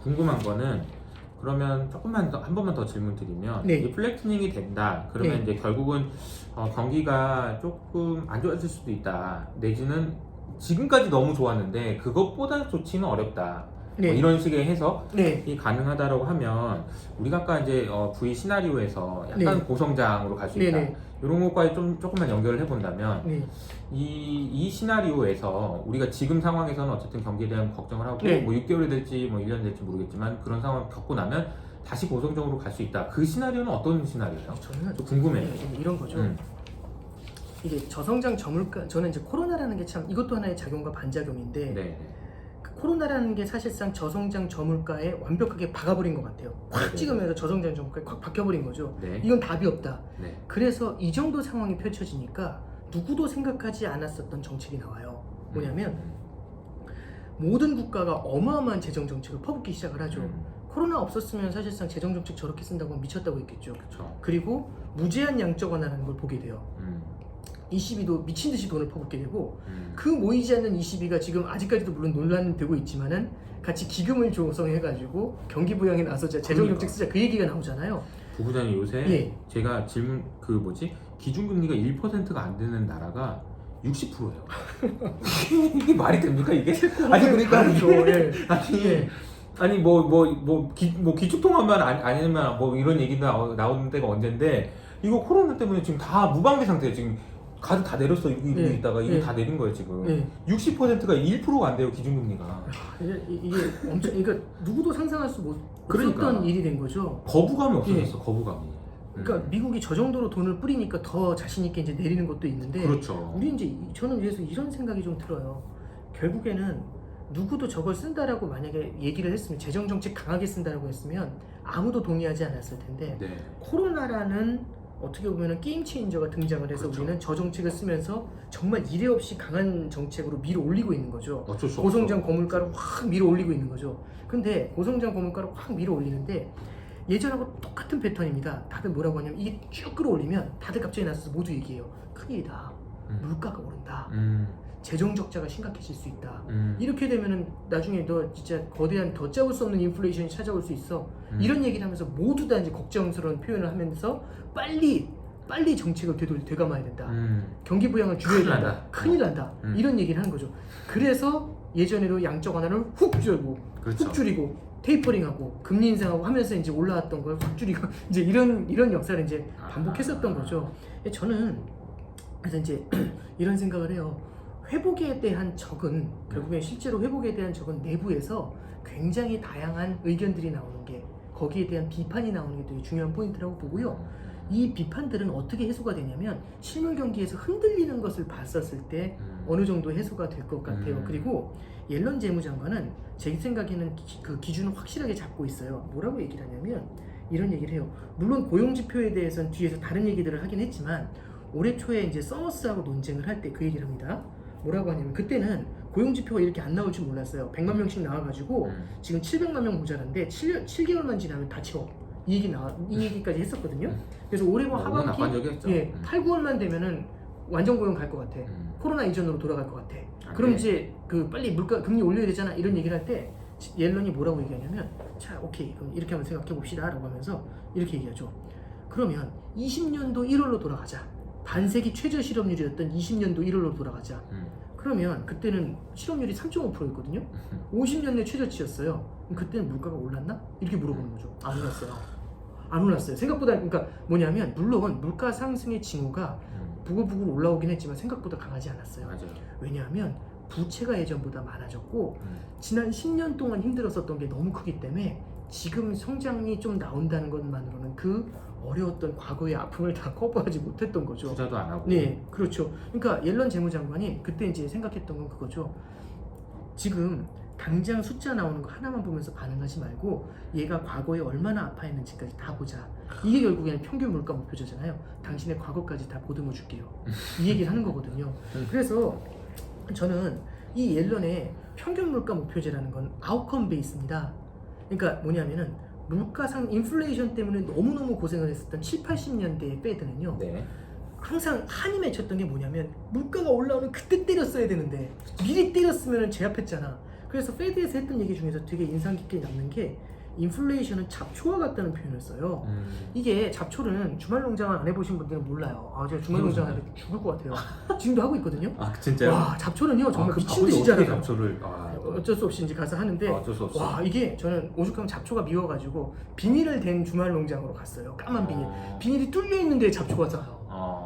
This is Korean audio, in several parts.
궁금한 거는 그러면 조금만 더, 한 번만 더 질문 드리면 네. 이 플래트닝이 된다. 그러면 네. 이제 결국은 경기가 조금 안 좋아질 수도 있다. 내지는 지금까지 너무 좋았는데 그것보다 좋지는 어렵다. 네. 뭐 이런 식의 해석이 네. 가능하다라고 하면 우리가 아까 이제 V 시나리오에서 약간 네. 고성장으로 갈 수 있다. 네네. 이런 것까지 조금만 연결을 해본다면 네. 이 시나리오에서 우리가 지금 상황에서는 어쨌든 경기에 대한 걱정을 하고 네. 뭐 6개월이 될지 뭐 1년 될지 모르겠지만 그런 상황을 겪고 나면 다시 고성장으로 갈 수 있다. 그 시나리오는 어떤 시나리오예요? 저는 좀 궁금해요. 이런 거죠. 이게 저성장 저물가, 저는 이제 코로나라는 게 참 이것도 하나의 작용과 반작용인데 네. 그 코로나라는 게 사실상 저성장 저물가에 완벽하게 박아버린 것 같아요. 확 네. 찍으면서 저성장 저물가에 확 박혀버린 거죠. 네. 이건 답이 없다. 네. 그래서 이 정도 상황이 펼쳐지니까 누구도 생각하지 않았었던 정책이 나와요. 뭐냐면 모든 국가가 어마어마한 재정 정책을 퍼붓기 시작을 하죠. 코로나 없었으면 사실상 재정 정책 저렇게 쓴다고 하면 미쳤다고 했겠죠. 그렇죠. 그리고 무제한 양적 완화라는 걸 보게 돼요. ECB도 미친 듯이 돈을 퍼붓게 되고 그 모이지 않는 ECB가 지금 아직까지도 물론 논란되고 있지만은 같이 기금을 조성해가지고 경기 부양에 나서자 재정 정책 쓰자 그 얘기가 나오잖아요. 부부장님 요새 예. 제가 질문 기준금리가 1%가 안 되는 나라가 60%예요. 이게 말이 됩니까 이게? 아니 그러니까 예. 아니 예. 아니 뭐 기축통화만 아니면 뭐 이런 얘기도 나오는 때가 언젠데 이거 코로나 때문에 지금 다 무방비 상태예요. 지금 가격 다 내렸어 이러고 네. 있다가 이거 네. 다 내린 거예요 지금. 네. 60%가 1%가 안 돼요 기준금리가. 이게 엄청 그러니까 누구도 상상할 수 그러니까. 못했던 일이 된 거죠. 거부감이 없어졌어 거부감이. 그러니까 미국이 저 정도로 돈을 뿌리니까 더 자신 있게 이제 내리는 것도 있는데 그렇죠. 우리 이제 저는 그래서 이런 생각이 좀 들어요. 결국에는 누구도 저걸 쓴다라고 만약에 얘기를 했으면 재정 정책 강하게 쓴다라고 했으면 아무도 동의하지 않았을 텐데 네. 코로나라는 어떻게 보면 게임 체인저가 등장을 해서 그렇죠. 우리는 저 정책을 쓰면서 정말 이례 없이 강한 정책으로 밀어 올리고 있는 거죠. 어쩔 수 없어. 고성장 고물가를 확 밀어 올리고 있는 거죠. 근데 고성장 고물가를 확 밀어 올리는데 예전하고 똑같은 패턴입니다. 다들 뭐라고 하냐면 이게 쭉 끌어올리면 다들 갑자기 나서서 모두 얘기해요. 큰일이다. 물가가 오른다. 재정 적자가 심각해질 수 있다. 이렇게 되면은 나중에 너 진짜 거대한 더 잡을 수 없는 인플레이션이 찾아올 수 있어. 이런 얘기를 하면서 모두 다 이제 걱정스러운 표현을 하면서 빨리 정책을 되감아야 된다. 경기 부양을 줄여야 된다. 큰일 난다. 이런 얘기를 하는 거죠. 그래서 예전에도 양적 완화를 훅 줄이고 그렇죠. 훅 줄이고 테이퍼링하고 금리 인상하고 하면서 이제 올라왔던 걸 확 줄이고 이제 이런 역사를 이제 반복했었던 거죠. 저는 그래서 이제 이런 생각을 해요. 회복에 대한 적은 결국에 실제로 회복에 대한 적은 내부에서 굉장히 다양한 의견들이 나오는 게 거기에 대한 비판이 나오는 게 되게 중요한 포인트라고 보고요. 이 비판들은 어떻게 해소가 되냐면 실물 경기에서 흔들리는 것을 봤었을 때 어느 정도 해소가 될 것 같아요. 그리고 옐런 재무장관은 제 생각에는 그 기준을 확실하게 잡고 있어요. 뭐라고 얘기를 하냐면 이런 얘기를 해요. 물론 고용 지표에 대해서는 뒤에서 다른 얘기들을 하긴 했지만 올해 초에 이제 서머스하고 논쟁을 할 때 그 얘기를 합니다. 뭐라고 하냐면 그때는 고용 지표가 이렇게 안 나올 줄 몰랐어요. 100만 명씩 나와가지고 지금 700만 명 모자란데 7개월만 지나면 다 채워. 이 얘기까지 했었거든요. 그래서 올해와 하반기 8, 9월만 되면은 완전 고용 갈 것 같아. 코로나 이전으로 돌아갈 것 같아. 그럼 이제 그 빨리 물가 금리 올려야 되잖아. 이런 얘기를 할 때 옐런이 뭐라고 얘기하냐면 자 오케이 그럼 이렇게 한번 생각해 봅시다 라고 하면서 이렇게 얘기하죠. 그러면 20년도 1월로 돌아가자. 반세기 최저 실업률이었던 20년도 1월로 돌아가자. 그러면 그때는 실업률이 3.5%였거든요. 50년 내 최저치였어요. 그럼 그때는 물가가 올랐나? 이렇게 물어보는 거죠. 안 올랐어요. 안 올랐어요. 생각보다 그러니까 뭐냐면 물론 물가 상승의 징후가 부글부글 올라오긴 했지만 생각보다 강하지 않았어요. 맞아요. 왜냐하면 부채가 예전보다 많아졌고 지난 10년 동안 힘들었었던 게 너무 크기 때문에 지금 성장이 좀 나온다는 것만으로는 그 어려웠던 과거의 아픔을 다 커버하지 못했던 거죠. 투자도 안 하고. 네, 그렇죠. 그러니까 옐런 재무장관이 그때 이제 생각했던 건 그거죠. 지금 당장 숫자 나오는 거 하나만 보면서 반응하지 말고 얘가 과거에 얼마나 아파했는지까지 다 보자. 이게 결국에는 평균 물가 목표잖아요. 당신의 과거까지 다 보듬어 줄게요. 이 얘기를 하는 거거든요. 그래서 저는 이 옐런의 평균 물가 목표제라는 건 아웃컴 베이스입니다. 그러니까 뭐냐면은 물가상 인플레이션 때문에 너무너무 고생을 했었던 7, 80년대의 패드는요. 네. 항상 한이 맺혔던 게 뭐냐면 물가가 올라오는 그때 때렸어야 되는데 미리 때렸으면 제압했잖아. 그래서 페드에서 했던 얘기 중에서 되게 인상 깊게 남는 게 인플레이션은 잡초와 같다는 표현을 써요. 이게 잡초는 주말농장 안 해보신 분들은 몰라요. 아, 제가 주말농장 하는데 죽을 것 같아요. 지금도 하고 있거든요. 아 진짜요? 와, 잡초는요 정말 그 미친 듯이 어떻게 자라요. 잡초를 어쩔 수 없이 이제 가서 하는데 어쩔 수 없이. 와, 이게 저는 오죽하면 잡초가 미워가지고 비닐을 댄 주말농장으로 갔어요. 까만 비닐. 비닐이 뚫려 있는데 잡초가 쌓여.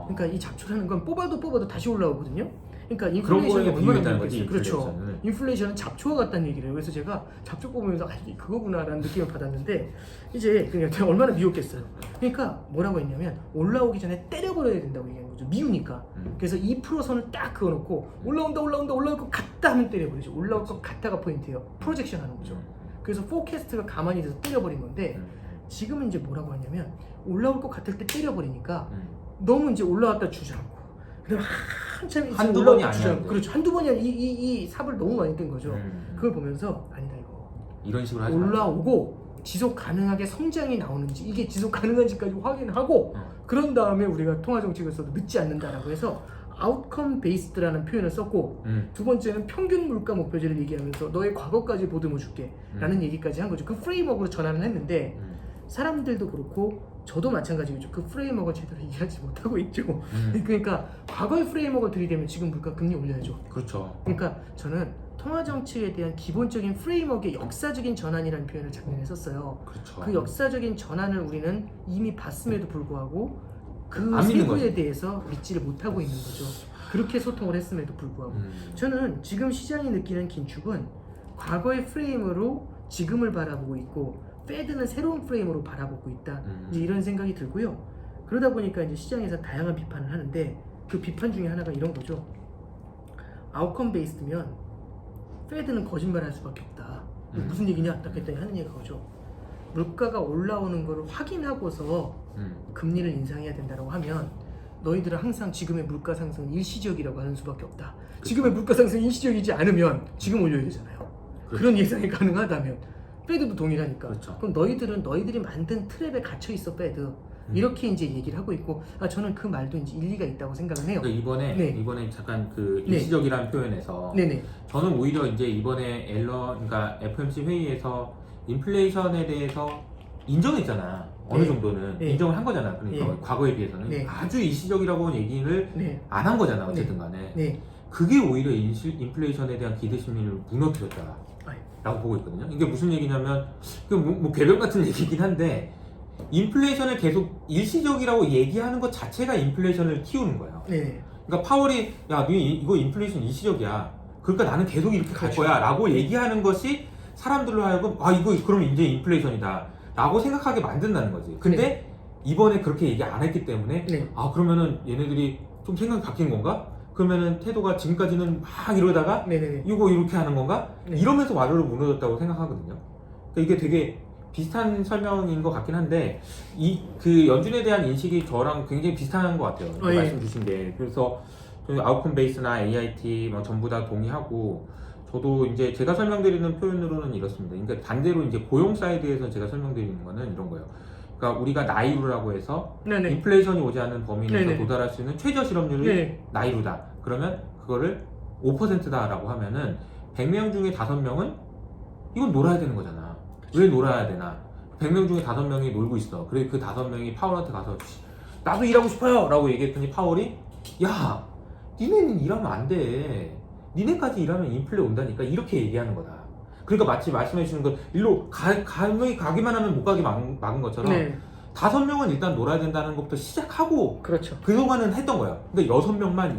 그러니까 이 잡초라는 건 뽑아도 다시 올라오거든요. 그러니까 인플레이션이 얼마나 비교했어요. 그렇죠. 인플레이션은 잡초와 같다는 얘기를 해요. 그래서 제가 잡초 뽑으면서 이게 그거구나라는 느낌을 받았는데 이제 그냥 얼마나 미웠겠어요. 그러니까 뭐라고 했냐면 올라오기 전에 때려버려야 된다고 얘기하는 거죠. 미우니까. 그래서 2% 선을 딱 그어놓고 올라올 것 같다 하면 때려버리죠. 올라올 것 같다가 포인트예요. 프로젝션 하는 거죠. 그래서 포캐스트가 가만히 있어서 때려버린 건데 지금은 이제 뭐라고 하냐면 올라올 것 같을 때 때려버리니까 너무 이제 올라왔다 주저앉고 그다음 한참 한두 번이 아니야. 그렇죠. 한두 번이 아니라 이 삽을 너무 많이 뗀 거죠. 그걸 보면서 아니다 이거. 이런 식으로 하지 말자. 올라오고 지속 가능하게 성장이 나오는지 이게 지속 가능한지까지 확인하고 그런 다음에 우리가 통화 정책에서도 늦지 않는다라고 해서 아웃컴 베이스드라는 표현을 썼고 두 번째는 평균 물가 목표제를 얘기하면서 너의 과거까지 보듬어 줄게 라는 얘기까지 한 거죠. 그 프레임워크로 전환을 했는데 사람들도 그렇고 저도 마찬가지겠죠. 그 프레임워크를 제대로 이해하지 못하고 있죠. 그러니까 과거의 프레임워크를 들이대면 지금 물가 금리 올려야죠. 그렇죠. 그러니까 저는 통화 정책에 대한 기본적인 프레임워크의 역사적인 전환이라는 표현을 작년에 썼어요. 그렇죠. 그 역사적인 전환을 우리는 이미 봤음에도 불구하고 그 안 믿는 세부에 거지. 대해서 믿지를 못하고 있는 거죠. 그렇게 소통을 했음에도 불구하고 저는 지금 시장이 느끼는 긴축은 과거의 프레임으로 지금을 바라보고 있고 페드는 새로운 프레임으로 바라보고 있다. 이제 이런 생각이 들고요. 그러다 보니까 이제 시장에서 다양한 비판을 하는데 그 비판 중에 하나가 이런 거죠. 아웃컴 베이스드면 페드는 거짓말할 수밖에 없다. 무슨 얘기냐? 딱 했더니 하는 얘기가 그거죠. 물가가 올라오는 걸 확인하고서 금리를 인상해야 된다고 하면 너희들은 항상 지금의 물가 상승은 일시적이라고 하는 수밖에 없다. 지금의 물가 상승이 일시적이지 않으면 지금 올려야 되잖아요. 그렇죠. 그런 예상이 가능하다면 페드도 동일하니까. 그렇죠. 그럼 너희들이 만든 트랩에 갇혀 있어 페드. 이렇게 이제 얘기를 하고 있고 저는 그 말도 이제 일리가 있다고 생각을 해요. 그러니까 이번에 잠깐 그 일시적이라는 표현에서 네네. 저는 오히려 이제 이번에 그러니까 FOMC 회의에서 인플레이션에 대해서 인정했잖아. 어느 정도는 인정을 한 거잖아. 그러니까 과거에 비해서는 아주 일시적이라고 얘기를 안 한 거잖아. 어쨌든 간에. 그게 오히려 인플레이션에 대한 기대 심리를 무너뜨렸다. 라고 보고 있거든요. 이게 무슨 얘기냐면 뭐 궤변 같은 얘기긴 한데 인플레이션을 계속 일시적이라고 얘기하는 것 자체가 인플레이션을 키우는 거예요. 그러니까 파월이 야, 이거 인플레이션 일시적이야. 그러니까 나는 계속 이렇게 갈 거야 라고 얘기하는 것이 사람들로 하여금 이거 그럼 이제 인플레이션이다 라고 생각하게 만든다는 거지. 근데 이번에 그렇게 얘기 안 했기 때문에 그러면은 얘네들이 좀 생각이 바뀐 건가? 그러면은 태도가 지금까지는 막 이러다가 이거 이렇게 하는 건가? 이러면서 와르르 무너졌다고 생각하거든요. 그러니까 이게 되게 비슷한 설명인 것 같긴 한데 그 연준에 대한 인식이 저랑 굉장히 비슷한 것 같아요. 말씀 주신 게. 그래서 아웃컴 베이스나 AIT 전부 다 동의하고 저도 이제 제가 설명드리는 표현으로는 이렇습니다. 그러니까 반대로 이제 고용 사이드에서 제가 설명드리는 거는 이런 거예요. 그러니까 우리가 나이루라고 해서 인플레이션이 오지 않는 범위 내에서 도달할 수 있는 최저 실업률이 나이루다. 그러면 그거를 5%다라고 하면은 100명 중에 5명은 이건 놀아야 되는 거잖아. 왜 놀아야 되나? 100명 중에 5명이 놀고 있어. 그래 그 5명이 파월한테 가서 나도 일하고 싶어요! 라고 얘기했더니 파월이 야! 니네는 일하면 안 돼. 니네까지 일하면 인플레 온다니까 이렇게 얘기하는 거다. 그러니까 마치 말씀해 주시는 거 일로 가기만 하면 못 가게 막은 것처럼 5명은 일단 놀아야 된다는 것부터 시작하고 그동안은 했던 거야. 근데 6명만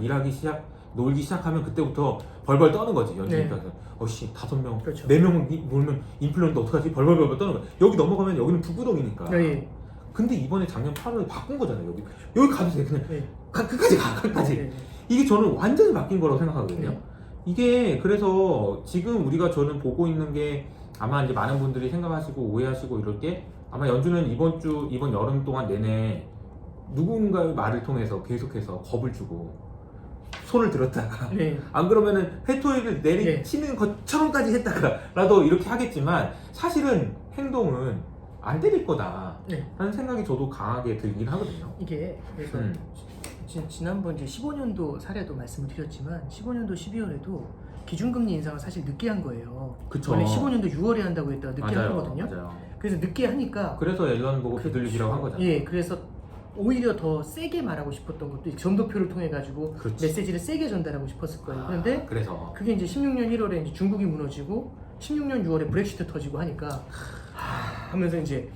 놀기 시작하면 그때부터 벌벌 떠는 거지. 연준 입장에서 5명, 4명은 놀면 인플레인데 어떡하지? 벌벌 떠는 거야. 여기 넘어가면 여기는 북구동이니까. 근데 이번에 작년 8월에 바꾼 거잖아요. 여기 가도 돼. 그냥 끝까지 가. 끝까지. 이게 저는 완전히 바뀐 거라고 생각하거든요. 이게 그래서 지금 우리가 저는 보고 있는 게 아마 이제 많은 분들이 생각하시고 오해하시고 이럴 게 아마 연준은 이번 여름 동안 내내 누군가의 말을 통해서 계속해서 겁을 주고 손을 들었다가 안 그러면은 회토리를 내리치는 것처럼까지 했다가라도 이렇게 하겠지만 사실은 행동은 안 때릴 거다 하는 생각이 저도 강하게 들긴 하거든요. 이게 그래서 지난번 이제 15년도 사례도 말씀을 드렸지만 15년도 12월에도 기준금리 인상을 사실 늦게 한 거예요. 그쵸. 원래 15년도 6월에 한다고 했다가 늦게 한 맞아요. 거거든요. 맞아요. 그래서 늦게 하니까 그래서 앨런 보고 그렇죠. 비둘기라고 한 거잖아요. 예, 그래서 오히려 더 세게 말하고 싶었던 것도 점도표를 통해 가지고 그렇지. 메시지를 세게 전달하고 싶었을 거예요. 그런데 그래서 그게 이제 16년 1월에 이제 중국이 무너지고 16년 6월에 브렉시트 터지고 하니까 하면서 이제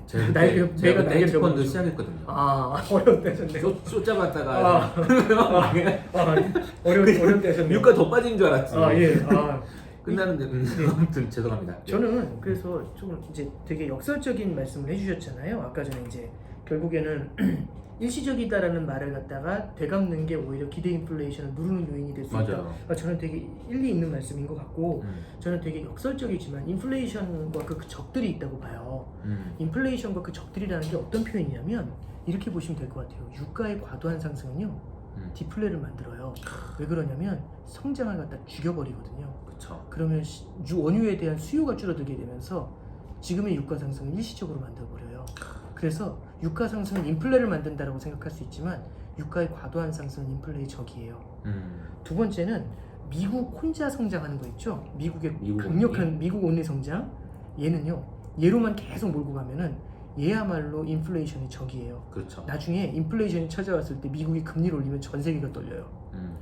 제가 내가 그때 날개를 헤지펀드 접어가지고. 시작했거든요. 어려운 때셨네. 쫓아봤다가 어려운 때셨네. 유가 더 빠진 줄 알았지. 예. 끝나는데 아무튼 죄송합니다. 저는 그래서 조금 이제 되게 역설적인 말씀을 해주셨잖아요. 아까 전에 이제 결국에는 일시적이다라는 말을 갖다가 되갚는 게 오히려 기대 인플레이션을 누르는 요인이 될 수 있다. 맞아요. 저는 되게 일리 있는 말씀인 것 같고 저는 되게 역설적이지만 인플레이션과 그 적들이 있다고 봐요. 인플레이션과 그 적들이라는 게 어떤 표현이냐면 이렇게 보시면 될 것 같아요. 유가의 과도한 상승은요 디플레를 만들어요. 왜 그러냐면 성장을 갖다 죽여버리거든요. 그렇죠. 그러면 원유에 대한 수요가 줄어들게 되면서 지금의 유가 상승을 일시적으로 만들어버려요. 그래서 유가 상승은 인플레를 만든다라고 생각할 수 있지만 유가의 과도한 상승은 인플레의 적이에요. 두 번째는 미국 혼자 성장하는 거 있죠. 미국의 강력한 미국 온리 성장. 얘는요. 얘로만 계속 몰고 가면은 얘야말로 인플레이션의 적이에요. 그렇죠. 나중에 인플레이션이 찾아왔을 때 미국이 금리를 올리면 전 세계가 떨려요.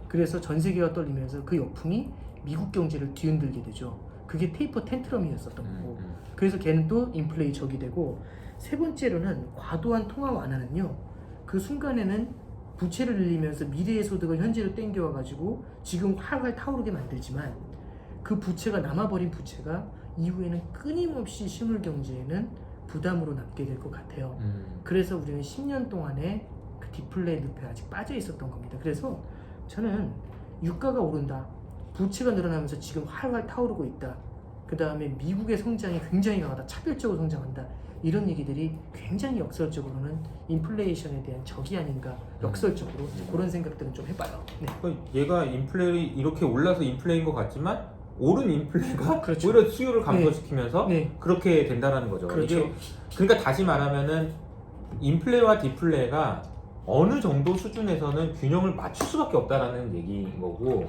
그래서 전 세계가 떨리면서 그 역풍이 미국 경제를 뒤흔들게 되죠. 그게 테이퍼 텐트럼이었었던 거고. 그래서 걔는 또 인플레이 적이 되고 세 번째로는 과도한 통화 완화는요. 그 순간에는 부채를 늘리면서 미래의 소득을 현재로 땡겨와 가지고 지금 활활 타오르게 만들지만 그 부채가 남아버린 부채가 이후에는 끊임없이 실물 경제에는 부담으로 남게 될 것 같아요. 그래서 우리는 10년 동안에 그 디플레 늪에 아직 빠져 있었던 겁니다. 그래서 저는 유가가 오른다. 부채가 늘어나면서 지금 활활 타오르고 있다. 그 다음에 미국의 성장이 굉장히 강하다. 차별적으로 성장한다. 이런 얘기들이 굉장히 역설적으로는 인플레이션에 대한 적이 아닌가. 역설적으로 그런 생각들은 좀 해봐요. 네. 그러니까 얘가 인플레이 이렇게 올라서 인플레인 것 같지만 오른 인플레가 그렇죠. 오히려 수요를 감소시키면서 네. 그렇게 된다는 거죠. 그렇죠. 이게 그러니까 다시 말하면은 인플레와 디플레가 어느 정도 수준에서는 균형을 맞출 수밖에 없다라는 얘기인 거고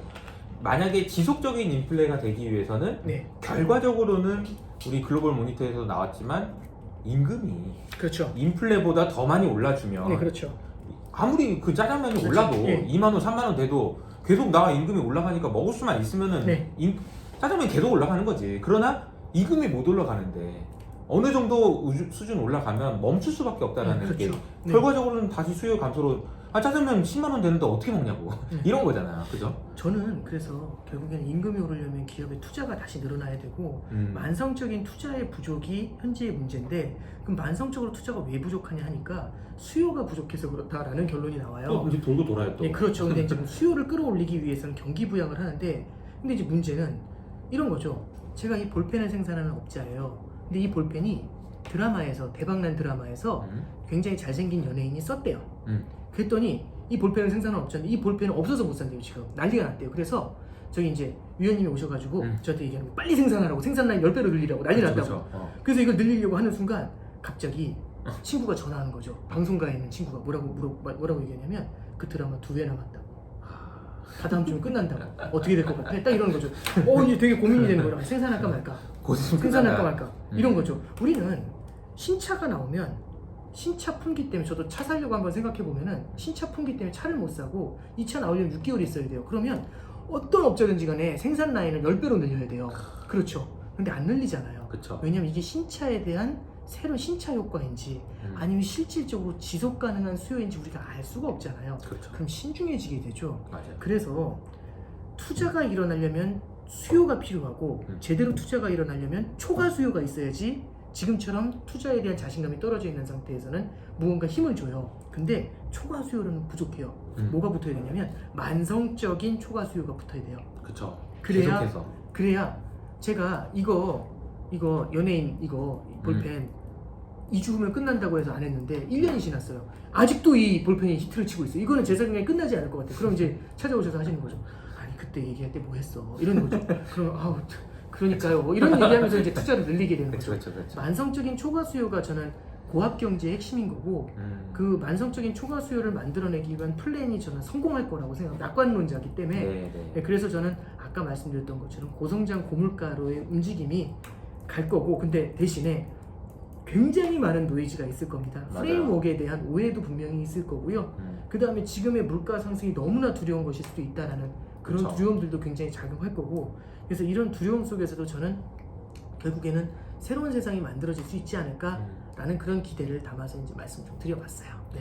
만약에 지속적인 인플레가 되기 위해서는 네. 결과적으로는 우리 글로벌 모니터에서 나왔지만 임금이 그렇죠. 인플레보다 더 많이 올라주면 네, 그렇죠. 아무리 그 짜장면이 그렇죠. 올라도 예. 2만 원, 3만 원 돼도 계속 나 임금이 올라가니까 먹을 수만 있으면은 네. 짜장면이 계속 올라가는 거지. 그러나 임금이 못 올라가는데 어느 정도 수준 올라가면 멈출 수밖에 없다라는 그렇죠. 게 네. 결과적으로는 다시 수요 감소로 짜장면 10만 원 되는데 어떻게 먹냐고 이런 거잖아요. 그죠? 저는 그래서 결국에는 임금이 오르려면 기업의 투자가 다시 늘어나야 되고 만성적인 투자의 부족이 현재의 문제인데 그럼 만성적으로 투자가 왜 부족하냐 하니까 수요가 부족해서 그렇다라는 결론이 나와요. 또 이제 돌고 돌아요 또. 네, 그렇죠. 근데 이제 수요를 끌어올리기 위해서는 경기 부양을 하는데 근데 이제 문제는 이런 거죠. 제가 이 볼펜을 생산하는 업자예요. 근데 이 볼펜이 드라마에서 대박난 드라마에서 굉장히 잘생긴 연예인이 썼대요. 그랬더니 이 볼펜을 생산하는 업자인데 이 볼펜은 없어서 못 산대요. 지금 난리가 났대요. 그래서 저기 이제 위원님이 오셔가지고 저한테 얘기하는 거 빨리 생산하라고 생산 라인 10배로 늘리라고 난리 났다고. 그렇죠. 그래서 이걸 늘리려고 하는 순간 갑자기 친구가 전화하는 거죠. 방송가에 있는 친구가 뭐라고 얘기하냐면 그 드라마 2회 남았다고. 다 다음 주면 끝난다고. 어떻게 될 것 같아? 딱 이러는 거죠. 이게 되게 고민이 되는 거예요. 생산할까 말까? 생산할까 말까? 이런 거죠. 우리는 신차가 나오면 신차 품귀 때문에 저도 차 사려고 한번 생각해 보면은 신차 품귀 때문에 차를 못 사고 이 차 나오려면 6개월 있어야 돼요. 그러면 어떤 업자든지 간에 생산 라인을 10배로 늘려야 돼요. 그렇죠. 근데 안 늘리잖아요. 그렇죠. 왜냐면 이게 신차에 대한 새로운 신차 효과인지 아니면 실질적으로 지속 가능한 수요인지 우리가 알 수가 없잖아요. 그렇죠. 그럼 신중해지게 되죠. 맞아요. 그래서 투자가 일어나려면 수요가 필요하고 제대로 투자가 일어나려면 초과 수요가 있어야지 지금처럼 투자에 대한 자신감이 떨어져 있는 상태에서는 무언가 힘을 줘요. 근데 초과 수요는 부족해요. 뭐가 붙어야 되냐면 만성적인 초과 수요가 붙어야 돼요. 그렇죠. 그래야 제가 이거 연예인 이거 볼펜 2주 후면 끝난다고 해서 안 했는데 1년이 지났어요. 아직도 이 볼펜이 히트를 치고 있어요. 이거는 제 생각에 끝나지 않을 것 같아요. 그럼 이제 찾아오셔서 하시는 거죠. 아니 그때 얘기할 때 뭐 했어? 이러는 거죠. 그러면 그러니까요. 이런 얘기하면서 이제 투자를 늘리게 되는 거죠. 그렇죠. 만성적인 초과 수요가 저는 고압 경제의 핵심인 거고 그 만성적인 초과 수요를 만들어내기 위한 플랜이 저는 성공할 거라고 생각합니다. 낙관론자이기 때문에 네. 그래서 저는 아까 말씀드렸던 것처럼 고성장 고물가로의 움직임이 갈 거고 근데 대신에 굉장히 많은 노이즈가 있을 겁니다. 맞아요. 프레임워크에 대한 오해도 분명히 있을 거고요. 그 다음에 지금의 물가 상승이 너무나 두려운 것일 수도 있다라는 그런 그쵸. 두려움들도 굉장히 작용할 거고 그래서 이런 두려움 속에서도 저는 결국에는 새로운 세상이 만들어질 수 있지 않을까라는 그런 기대를 담아서 이제 말씀 좀 드려봤어요. 네.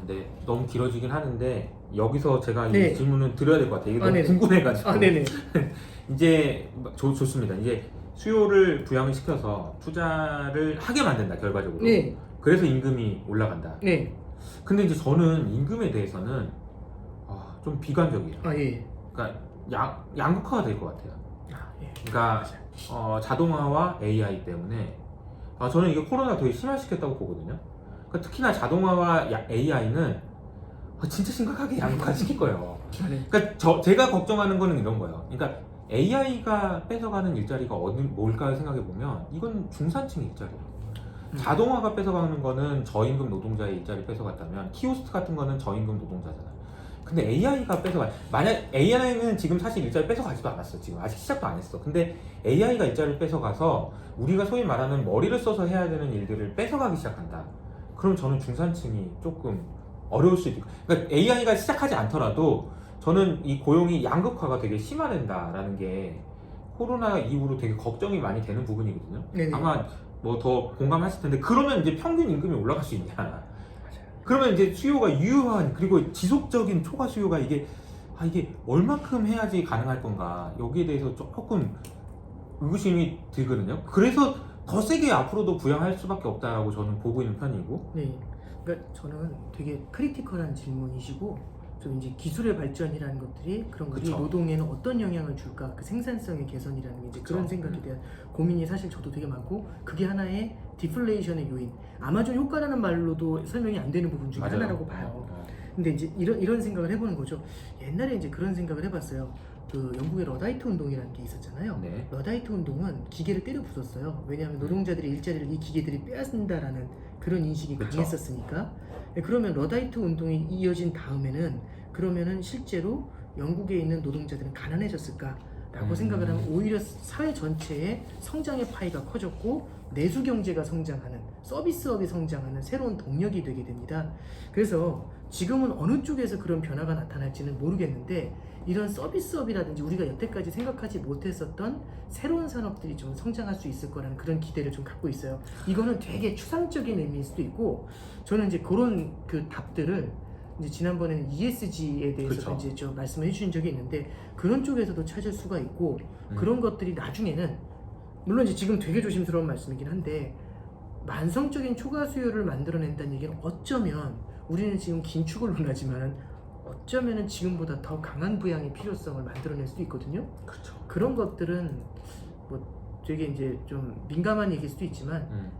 네. 너무 길어지긴 하는데 여기서 제가 네. 이 질문을 드려야 될 것 같아요. 이게 너무 네네. 궁금해가지고. 네네. 이제 좋습니다. 이제 수요를 부양을 시켜서 투자를 하게 만든다 결과적으로. 네. 그래서 임금이 올라간다. 네. 근데 이제 저는 임금에 대해서는 좀 비관적이에요. 예. 그러니까 양극화가 될 것 같아요. 예. 그러니까 자동화와 AI 때문에 저는 이게 코로나 되게 심화시켰다고 보거든요. 그러니까 특히나 자동화와 AI는 진짜 심각하게 양극화시킬 거예요. 네. 그러니까 제가 걱정하는 거는 이런 거예요. 그러니까 AI가 뺏어가는 일자리가 뭘까 생각해 보면 이건 중산층 일자리예요. 자동화가 뺏어가는 거는 저임금 노동자의 일자리 뺏어갔다면 키오스트 같은 거는 저임금 노동자잖아요. 근데 AI가 만약 AI는 지금 사실 일자리 뺏어가지도 않았어. 지금 아직 시작도 안 했어. 근데 AI가 일자리를 뺏어가서 우리가 소위 말하는 머리를 써서 해야 되는 일들을 뺏어가기 시작한다. 그럼 저는 중산층이 조금 어려울 수도 있고. 그러니까 AI가 시작하지 않더라도 저는 이 고용이 양극화가 되게 심화된다라는 게 코로나 이후로 되게 걱정이 많이 되는 부분이거든요. 네네. 아마 뭐 더 공감하실 텐데 그러면 이제 평균 임금이 올라갈 수 있냐? 그러면 이제 수요가 유효한 그리고 지속적인 초과 수요가 이게 얼마큼 해야지 가능할 건가 여기에 대해서 조금 의구심이 들거든요. 그래서 더 세게 앞으로도 부양할 수밖에 없다라고 저는 보고 있는 편이고. 네. 그러니까 저는 되게 크리티컬한 질문이시고 좀 이제 기술의 발전이라는 것들이 그런 것들이 그쵸. 노동에는 어떤 영향을 줄까 그 생산성의 개선이라는 게 이제 그런 그쵸. 생각에 대한 고민이 사실 저도 되게 많고 그게 하나의 디플레이션의 요인 아마존 효과라는 말로도 설명이 안 되는 부분 중에 맞아요. 하나라고 봐요. 근데 이제 이런 생각을 해보는 거죠. 옛날에 이제 그런 생각을 해봤어요. 그 영국의 러다이트 운동이라는 게 있었잖아요. 네. 러다이트 운동은 기계를 때려 부쉈어요. 왜냐하면 노동자들의 일자리를 이 기계들이 빼앗는다라는 그런 인식이 그쵸. 강했었으니까. 그러면 러다이트 운동이 이어진 다음에는 그러면은 실제로 영국에 있는 노동자들은 가난해졌을까라고 생각을 하면 오히려 사회 전체의 성장의 파이가 커졌고 내수 경제가 성장하는 서비스업이 성장하는 새로운 동력이 되게 됩니다. 그래서 지금은 어느 쪽에서 그런 변화가 나타날지는 모르겠는데 이런 서비스업이라든지 우리가 여태까지 생각하지 못했었던 새로운 산업들이 좀 성장할 수 있을 거라는 그런 기대를 좀 갖고 있어요. 이거는 되게 추상적인 의미일 수도 있고 저는 이제 그런 그 답들을 이제 지난번에는 ESG에 대해서 이제 좀 말씀해 주신 적이 있는데 그런 쪽에서도 찾을 수가 있고 그런 것들이 나중에는 물론 이제 지금 되게 조심스러운 말씀이긴 한데 만성적인 초과 수요를 만들어낸다는 얘기는 어쩌면 우리는 지금 긴축을 논하지만 어쩌면은 지금보다 더 강한 부양의 필요성을 만들어낼 수도 있거든요. 그렇죠. 그런 것들은 뭐 되게 이제 좀 민감한 얘기일 수도 있지만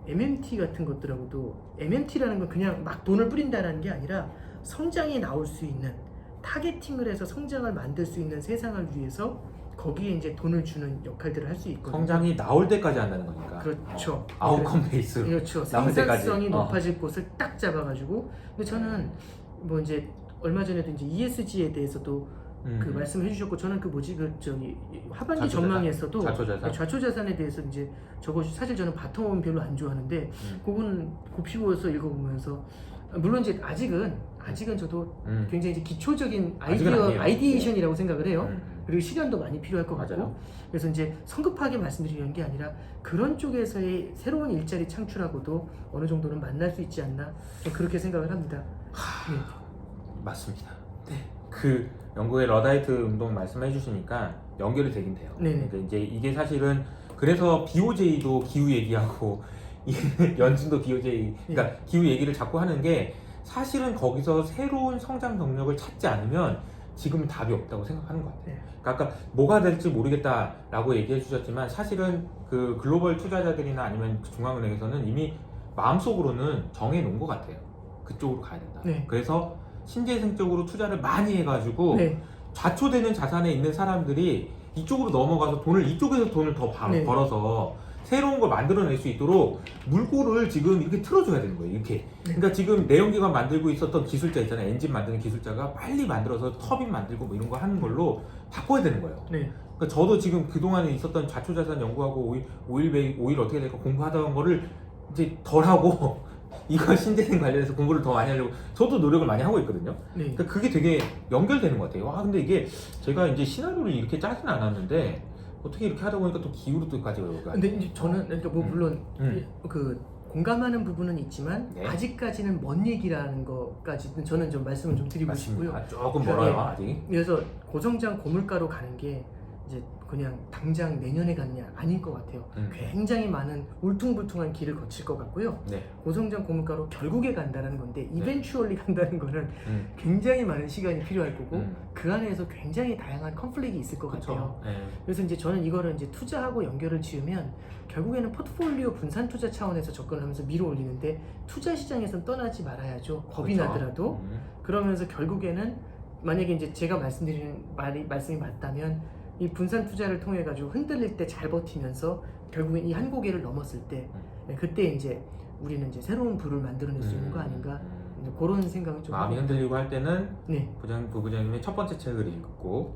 MMT 같은 것들하고도 MMT라는 건 그냥 막 돈을 뿌린다는 게 아니라 성장이 나올 수 있는 타겟팅을 해서 성장을 만들 수 있는 세상을 위해서 거기에 이제 돈을 주는 역할들을 할 수 있거든요. 성장이 나올 때까지 한다는 거니까. 그렇죠. 아웃컴 베이스. 그렇죠. 나올 때까지. 생산성이 높아질 곳을 딱 잡아가지고. 근데 저는 뭐 이제 얼마 전에도 이제 ESG에 대해서도 그 말씀해 주셨고 저는 그 뭐지 그 저기 하반기 전망에서도 좌초자산에 대해서 이제 저거 사실 저는 바텀은 별로 안 좋아하는데 그거는 곱씹어서 읽어보면서 물론 이제 아직은 저도 굉장히 이제 기초적인 아이디에이션이라고 생각을 해요. 그리고 시간도 많이 필요할 것 같고 맞아요. 그래서 이제 성급하게 말씀드리는 게 아니라 그런 쪽에서의 새로운 일자리 창출하고도 어느 정도는 만날 수 있지 않나 그렇게 생각을 합니다. 네. 맞습니다. 네. 그 영국의 러다이트 운동 말씀해 주시니까 연결이 되긴 돼요. 네네. 그러니까 이제 이게 사실은 그래서 BOJ도 기후 얘기하고 연준도 BOJ 그러니까 기후 얘기를 자꾸 하는 게 사실은 거기서 새로운 성장 동력을 찾지 않으면 지금은 답이 없다고 생각하는 것 같아요. 그러니까 아까 뭐가 될지 모르겠다라고 얘기해 주셨지만 사실은 그 글로벌 투자자들이나 아니면 중앙은행에서는 이미 마음속으로는 정해 놓은 것 같아요. 그쪽으로 가야 된다. 네. 그래서 신재생적으로 투자를 많이 해가지고 좌초되는 자산에 있는 사람들이 이쪽으로 넘어가서 이쪽에서 돈을 더 벌어서 새로운 걸 만들어낼 수 있도록 물꼬를 지금 이렇게 틀어줘야 되는 거예요. 이렇게. 그러니까 지금 내연기관 만들고 있었던 기술자 있잖아요. 엔진 만드는 기술자가 빨리 만들어서 터빈 만들고 뭐 이런 거 하는 걸로 바꿔야 되는 거예요. 네. 그러니까 저도 지금 그동안에 있었던 자초자산 연구하고 오일 어떻게 될까 공부하던 거를 이제 덜 하고 이거 신재생 관련해서 공부를 더 많이 하려고 저도 노력을 많이 하고 있거든요. 네. 그러니까 그게 되게 연결되는 것 같아요. 근데 이게 제가 이제 시나리오를 이렇게 짜진 않았는데 어떻게 이렇게 하다 보니까 또 기후로까지 오가. 근데 이제 저는 그러니까 뭐 물론 그 공감하는 부분은 있지만 네. 아직까지는 먼 얘기라는 것까지는 저는 좀 말씀을 좀 드리고 싶고요. 조금 멀어요 아직. 그래서 고성장 고물가로 가는 게 이제 그냥 당장 내년에 가느냐 아닐 것 같아요. 굉장히 많은 울퉁불퉁한 길을 거칠 것 같고요. 네. 고성장 고물가로 결국에 간다는 건데 이벤추얼리 간다는 거는 굉장히 많은 시간이 필요할 거고 그 안에서 굉장히 다양한 컨플릭이 있을 것 같아요. 네. 그래서 이제 저는 이거를 이제 투자하고 연결을 지으면 결국에는 포트폴리오 분산 투자 차원에서 접근하면서 밀어 올리는데 투자 시장에선 떠나지 말아야죠. 겁이 그렇죠. 나더라도. 그러면서 결국에는 만약에 이제 제가 말씀드리는 말씀이 맞다면 이 분산 투자를 통해 가지고 흔들릴 때 잘 버티면서 결국엔 이 한 고개를 넘었을 때 그때 이제 우리는 이제 새로운 부를 만들어낼 수 있는 거 아닌가 이제 그런 생각을 좀 마음이 흔들리고 할 때는 네. 부부장님의 첫 번째 책을 읽고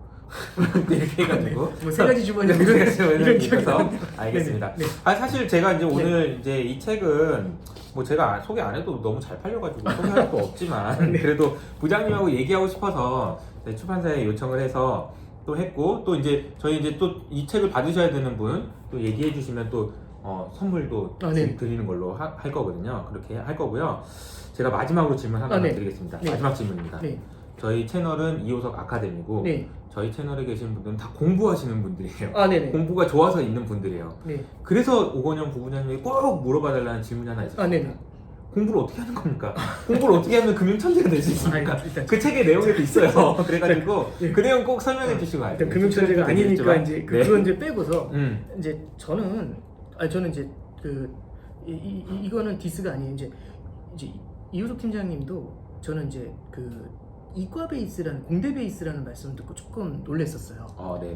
이렇게 해가지고 뭐 세 가지 주머니 이런 기억이 기억서 알겠습니다. 네. 사실 제가 이제 오늘 이제 이 책은 뭐 제가 소개 안 해도 너무 잘 팔려가지고 소개할 거 없지만 그래도 부장님하고 얘기하고 싶어서 출판사에 요청을 해서 또 했고 또 이제 저희 이제 또 이 책을 받으셔야 되는 분 또 얘기해 주시면 또 선물도 드리는 걸로 할 거거든요. 그렇게 할 거고요. 제가 마지막으로 질문 하나 드리겠습니다. 마지막 질문입니다. 저희 채널은 이호석 아카데미고 저희 채널에 계신 분들은 다 공부하시는 분들이에요. 공부가 좋아서 있는 분들이에요. 그래서 오건영 부부장님이 꼭 물어봐달라는 질문이 하나 있었어요. 공부를 어떻게 하는 겁니까? 공부를 어떻게 하면 금융천재가 될 수 있습니까? 그 책의 내용에도 있어요. 그래가지고 그 내용 꼭 설명해 주시고 알죠. 금융천재가 아니니까 이제 그건 이제 빼고서 이제 저는 이제 이거는 디스가 아니에요. 이제 이호석 팀장님도 저는 이제 그 이과 베이스라는 공대 베이스라는 말씀을 듣고 조금 놀랐었어요.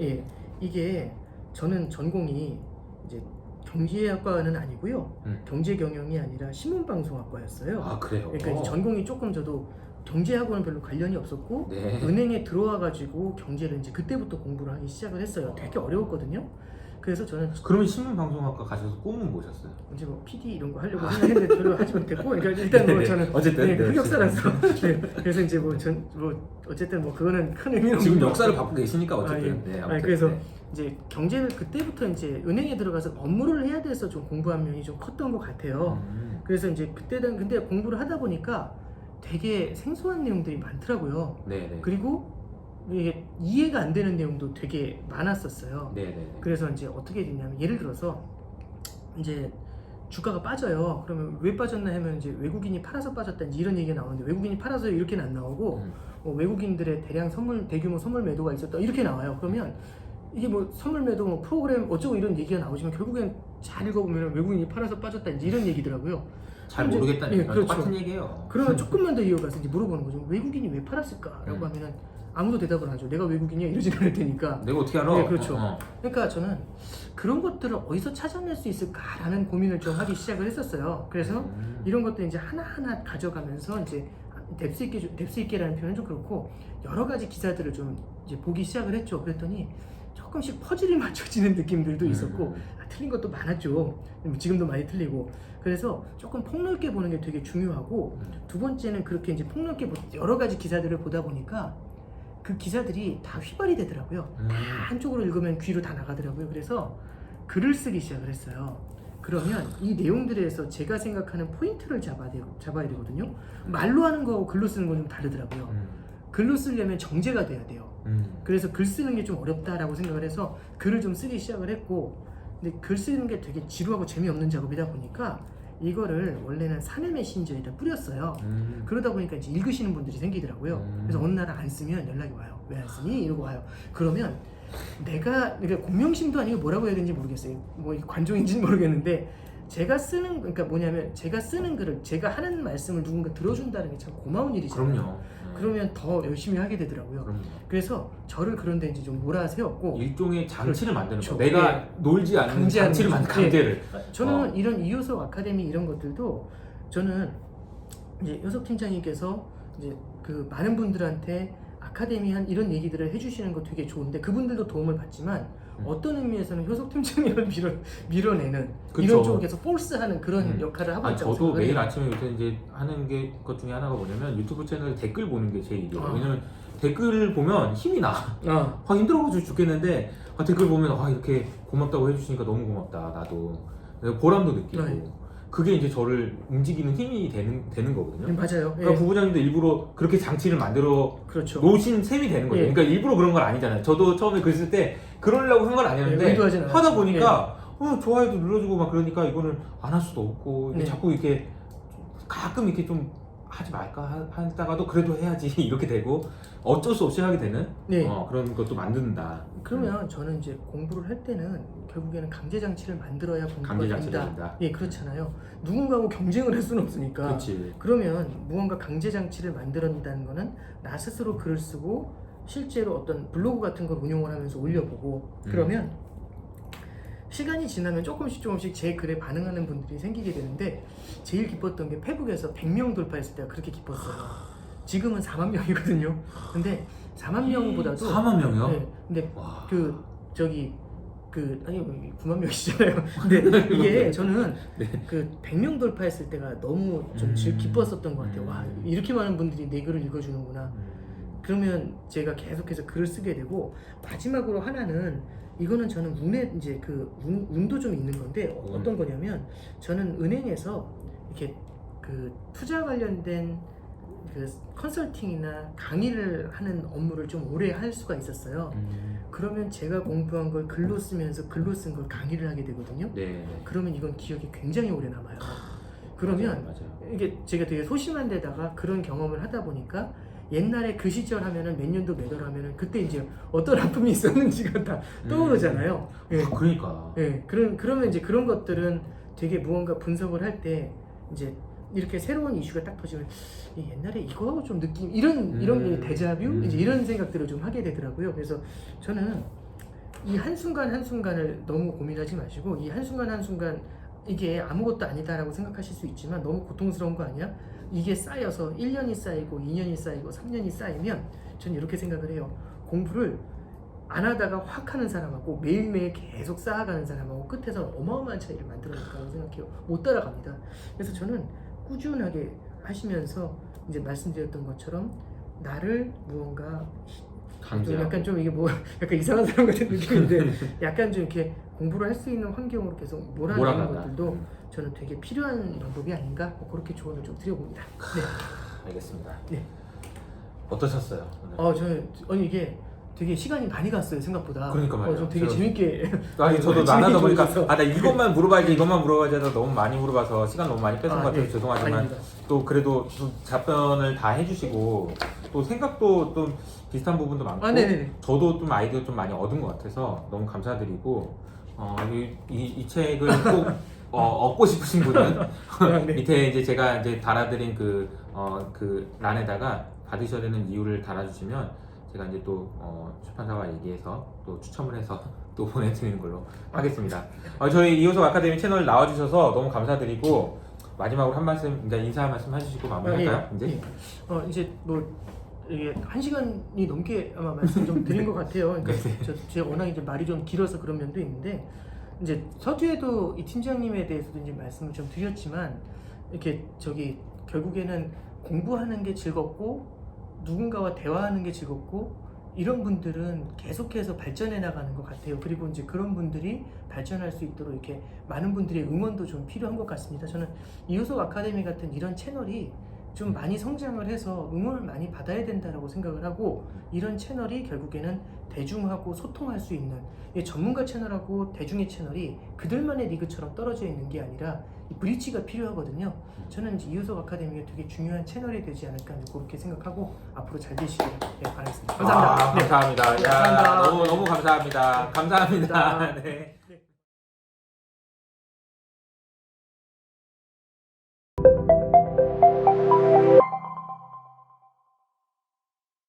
예, 이게 저는 전공이 이제 경제학과는 아니고요. 경제 경영이 아니라 신문방송학과였어요. 그래요? 그러니까 이제 전공이 조금 저도 경제하고는 별로 관련이 없었고 은행에 들어와가지고 경제를 이제 그때부터 공부를 하기 시작을 했어요. 되게 어려웠거든요. 그래서 저는 그러면 신문방송학과 가셔서 꿈은 뭐셨어요? 이제 뭐 PD 이런 거 하려고 생각했는데 별로 하지 못했고, 그러니까 일단 뭐 저는 어쨌든 흑역사라서 그래서 이제 뭐 어쨌든 뭐 그거는 큰 의미는 지금 없는 역사를 거고. 갖고 계시니까 어쨌든. 그래서 이제 경제를 그때부터 이제 은행에 들어가서 업무를 해야 돼서 좀 공부한 면이 좀 컸던 것 같아요. 그래서 이제 그때는 근데 공부를 하다 보니까 되게 생소한 내용들이 많더라고요. 그리고 이게 이해가 안 되는 내용도 되게 많았었어요. 그래서 이제 어떻게 됐냐면 예를 들어서 이제 주가가 빠져요. 그러면 왜 빠졌나 하면 이제 외국인이 팔아서 빠졌다든지 이런 얘기가 나오는데 외국인이 팔아서 이렇게는 안 나오고 외국인들의 대규모 선물 매도가 있었다 이렇게 나와요. 그러면 이게 뭐 선물 매도 뭐 프로그램 어쩌고 이런 얘기가 나오지만 결국엔 잘 읽어보면 외국인이 팔아서 빠졌다든지 이런 얘기더라고요. 잘 모르겠다는 그렇죠. 똑같은 얘기예요. 그러면 조금만 더 이어가서 이제 물어보는 거죠. 외국인이 왜 팔았을까라고 하면은 아무도 대답을 안 하죠. 내가 외국인이야 이러진 않을 테니까. 내가 어떻게 알아? 그렇죠. 그러니까 저는 그런 것들을 어디서 찾아낼 수 있을까라는 고민을 좀 하기 시작을 했었어요. 그래서 이런 것들 이제 하나하나 가져가면서 이제 뎁스 있게라는 표현은 좀 그렇고 여러 가지 기사들을 좀 이제 보기 시작을 했죠. 그랬더니 조금씩 퍼즐이 맞춰지는 느낌들도 있었고 틀린 것도 많았죠. 지금도 많이 틀리고. 그래서 조금 폭넓게 보는 게 되게 중요하고 두 번째는 그렇게 이제 폭넓게 여러 가지 기사들을 보다 보니까 그 기사들이 다 휘발이 되더라고요. 다 한쪽으로 읽으면 귀로 다 나가더라고요. 그래서 글을 쓰기 시작을 했어요. 그러면 이 내용들에서 제가 생각하는 포인트를 잡아야 되거든요. 말로 하는 거하고 글로 쓰는 건 좀 다르더라고요. 글로 쓰려면 정제가 돼야 돼요. 그래서 글 쓰는 게 좀 어렵다라고 생각을 해서 글을 좀 쓰기 시작을 했고, 근데 글 쓰는 게 되게 지루하고 재미없는 작업이다 보니까 이거를 원래는 사내 메신저에다 뿌렸어요. 그러다 보니까 이제 읽으시는 분들이 생기더라고요. 그래서 어느 날 안 쓰면 연락이 와요. 왜 안 쓰니? 이러고 와요. 그러면 그러니까 공명심도 아니고 뭐라고 해야 되는지 모르겠어요. 뭐 관종인지는 모르겠는데 제가 쓰는 그러니까 뭐냐면 제가 쓰는 글을 제가 하는 말씀을 누군가 들어준다는 게 참 고마운 일이잖아요. 그럼요. 그러면 더 열심히 하게 되더라고요. 그럼요. 그래서 저를 그런 데 이제 좀 몰아세웠고 일종의 장치를 만드는 거. 그렇죠. 내가 놀지 않는 강제하는 장치를 거죠. 만든 강제를. 저는 이런 이효석 아카데미 이런 것들도 저는 이제 효석 팀장님께서 이제 그 많은 분들한테 아카데미 한 이런 얘기들을 해주시는 거 되게 좋은데 그분들도 도움을 받지만 어떤 의미에서는 효석 팀장님을 밀어내는 그쵸. 이런 쪽에서 폴스하는 그런 역할을 하고 아니, 있다고 저도 매일 생각해요. 아침에 요새 이제 하는 게 것 중에 하나가 뭐냐면 유튜브 채널 댓글 보는 게 제일 일이에요. 아. 왜냐면 댓글을 보면 힘이 나. 아, 힘들어가지고 죽겠는데 댓글 보면 이렇게 고맙다고 해주시니까 너무 고맙다. 나도 내가 보람도 느끼고 네. 그게 이제 저를 움직이는 힘이 되는 거거든요. 맞아요. 그러니까 예. 부부장님도 일부러 그렇게 장치를 만들어 그렇죠. 놓으신 셈이 되는 거예요. 예. 그러니까 일부러 그런 건 아니잖아요. 저도 처음에 글 쓸 때 그러려고 한 건 아니었는데 예, 의도하진 하다 않았죠. 보니까 좋아요도 눌러주고 막 그러니까 이거는 안 할 수도 없고 이게 네. 자꾸 이렇게 가끔 이렇게 좀 하지 말까 하다가도 그래도 해야지 이렇게 되고 어쩔 수 없이 하게 되는 네. 그런 것도 만든다. 그러면 저는 이제 공부를 할 때는 결국에는 강제 장치를 만들어야 공부가 강제 장치를 된다. 된다. 예, 그렇잖아요. 누군가하고 경쟁을 할 수는 없으니까. 그렇지. 그러면 무언가 강제 장치를 만들어낸다는 거는 나 스스로 글을 쓰고 실제로 어떤 블로그 같은 걸 운용을 하면서 올려보고 그러면 시간이 지나면 조금씩 제 글에 반응하는 분들이 생기게 되는데 제일 기뻤던 게 페북에서 100명 돌파했을 때가 그렇게 기뻤어요. 지금은 4만 명이거든요. 근데 4만 명보다도 4만 명이요? 네, 근데 와. 아니 9만 명이시잖아요. 근데 이게 저는 네. 그 100명 돌파했을 때가 너무 좀 기뻤었던 것 같아요. 와, 이렇게 많은 분들이 내 글을 읽어주는구나. 그러면 제가 계속해서 글을 쓰게 되고 마지막으로 하나는 이거는 저는 운에 이제 그 운도 좀 있는 건데 어떤 거냐면 저는 은행에서 이렇게 그 투자 관련된 그 컨설팅이나 강의를 하는 업무를 좀 오래 할 수가 있었어요. 그러면 제가 공부한 걸 글로 쓰면서 글로 쓴 걸 강의를 하게 되거든요. 네. 그러면 이건 기억이 굉장히 오래 남아요. 그러면 맞아요. 이게 제가 되게 소심한 데다가 그런 경험을 하다 보니까 옛날에 그 시절 하면은 몇 년도 몇 월 하면은 그때 이제 어떤 아픔이 있었는지가 다 떠오르잖아요. 예. 그러니까. 예. 그러면 이제 그런 것들은 되게 무언가 분석을 할 때 이제 이렇게 새로운 이슈가 딱 터지면 옛날에 이거하고 좀 느낌 이런 데자뷰 이제 이런 생각들을 좀 하게 되더라고요. 그래서 저는 이 한순간 한순간을 너무 고민하지 마시고 이 한순간 한순간 이게 아무것도 아니다라고 생각하실 수 있지만 너무 고통스러운 거 아니야? 이게 쌓여서 1년이 쌓이고 2년이 쌓이고 3년이 쌓이면 저는 이렇게 생각을 해요. 공부를 안 하다가 확 하는 사람하고 매일매일 계속 쌓아가는 사람하고 끝에서 어마어마한 차이를 만들어낼까라고 생각해요. 못 따라갑니다. 그래서 저는 꾸준하게 하시면서 이제 말씀드렸던 것처럼 나를 무언가 좀 약간 좀 이게 뭐 약간 이상한 사람 같은 느낌인데 약간 좀 이렇게 공부를 할 수 있는 환경으로 계속 몰아가는 것들도 저는 되게 필요한 방법이 아닌가 그렇게 조언을 좀 드려봅니다. 네. 알겠습니다. 네. 어떠셨어요? 오늘? 저는 이게 되게 시간이 많이 갔어요 생각보다. 그러니까 말이에요. 좀 되게 재밌게. 저도 나눠다 보니까 재밌게 나 이것만 물어봐야지 해서 너무 많이 물어봐서 시간 너무 많이 뺏은 것 같아서 네. 죄송하지만 아닙니다. 또 그래도 좀 답변을 다 해주시고 또 생각도 좀 비슷한 부분도 많고 네네네. 저도 좀 아이디어 좀 많이 얻은 것 같아서 너무 감사드리고 이 책을 꼭 얻고 싶으신 분은 네. 밑에 이제 제가 이제 달아드린 그 란에다가 받으셔야 되는 이유를 달아주시면 제가 이제 또 출판사와 얘기해서 또 추첨을 해서 또 보내드리는 걸로 하겠습니다. 저희 이효석 아카데미 채널 나와주셔서 너무 감사드리고 마지막으로 한 말씀, 이제 인사 한 말씀 해주시고 마무리할까요? 이제? 이제 뭐 이게 1시간이 넘게 아마 말씀 좀 드린 것 같아요. 그러니까 제가 워낙 이제 말이 좀 길어서 그런 면도 있는데 이제 서두에도 이 팀장님에 대해서도 이제 말씀을 좀 드렸지만 이렇게 결국에는 공부하는 게 즐겁고 누군가와 대화하는 게 즐겁고 이런 분들은 계속해서 발전해 나가는 것 같아요. 그리고 이제 그런 분들이 발전할 수 있도록 이렇게 많은 분들의 응원도 좀 필요한 것 같습니다. 저는 이효석 아카데미 같은 이런 채널이 좀 많이 성장을 해서 응원을 많이 받아야 된다고 생각을 하고 이런 채널이 결국에는 대중하고 소통할 수 있는 전문가 채널하고 대중의 채널이 그들만의 리그처럼 떨어져 있는 게 아니라 이 브릿지가 필요하거든요. 저는 이제 이효석 아카데미가 되게 중요한 채널이 되지 않을까 그렇게 생각하고 앞으로 잘 되시길 바라겠습니다. 감사합니다. 감사합니다. 감사합니다. 너무 감사합니다. 감사합니다. 감사합니다. 네.